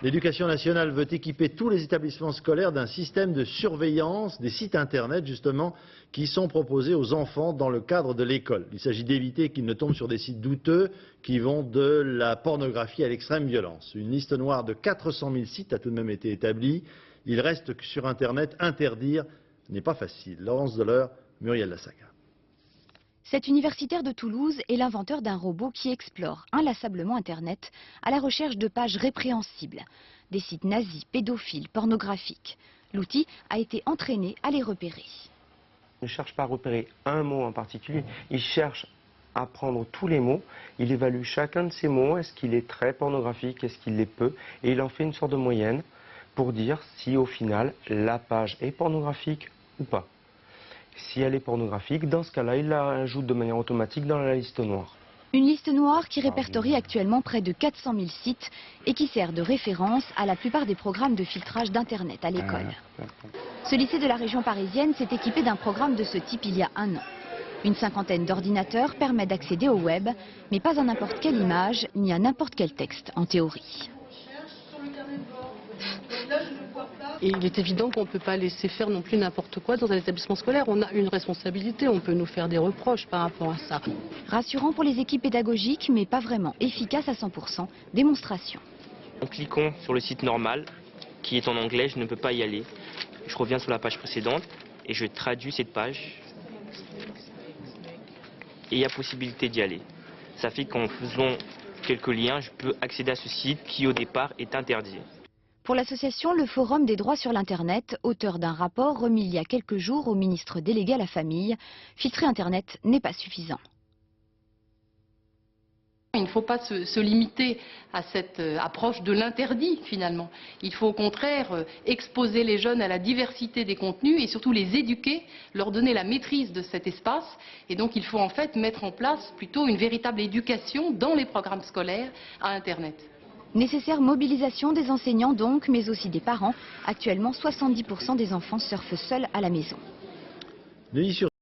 L'éducation nationale veut équiper tous les établissements scolaires d'un système de surveillance des sites internet justement qui sont proposés aux enfants dans le cadre de l'école. Il s'agit d'éviter qu'ils ne tombent sur des sites douteux qui vont de la pornographie à l'extrême violence. Une liste noire de 400 000 sites a tout de même été établie. Il reste que sur internet, interdire n'est pas facile. Laurence Deleur, Muriel Lassaga. Cet universitaire de Toulouse est l'inventeur d'un robot qui explore inlassablement Internet à la recherche de pages répréhensibles, des sites nazis, pédophiles, pornographiques. L'outil a été entraîné à les repérer. Il ne cherche pas à repérer un mot en particulier, il cherche à prendre tous les mots, il évalue chacun de ces mots, est-ce qu'il est très pornographique, est-ce qu'il l'est peu, et il en fait une sorte de moyenne pour dire si au final la page est pornographique ou pas. Si elle est pornographique, dans ce cas-là, il la ajoute de manière automatique dans la liste noire. Une liste noire qui répertorie actuellement près de 400 000 sites et qui sert de référence à la plupart des programmes de filtrage d'Internet à l'école. Ce lycée de la région parisienne s'est équipé d'un programme de ce type il y a 1 an. Une cinquantaine d'ordinateurs permet d'accéder au web, mais pas à n'importe quelle image ni à n'importe quel texte en théorie. Et il est évident qu'on ne peut pas laisser faire non plus n'importe quoi dans un établissement scolaire. On a une responsabilité, on peut nous faire des reproches par rapport à ça. Rassurant pour les équipes pédagogiques, mais pas vraiment efficace à 100%. Démonstration. En cliquant sur le site normal, qui est en anglais, je ne peux pas y aller. Je reviens sur la page précédente et je traduis cette page. Et il y a possibilité d'y aller. Ça fait qu'en faisant quelques liens, je peux accéder à ce site qui au départ est interdit. Pour l'association Le Forum des droits sur l'Internet, auteur d'un rapport remis il y a quelques jours au ministre délégué à la famille, filtrer Internet n'est pas suffisant. Il ne faut pas se limiter à cette approche de l'interdit finalement. Il faut au contraire exposer les jeunes à la diversité des contenus et surtout les éduquer, leur donner la maîtrise de cet espace. Et donc il faut en fait mettre en place plutôt une véritable éducation dans les programmes scolaires à Internet. Nécessaire mobilisation des enseignants donc, mais aussi des parents. Actuellement, 70% des enfants surfent seuls à la maison.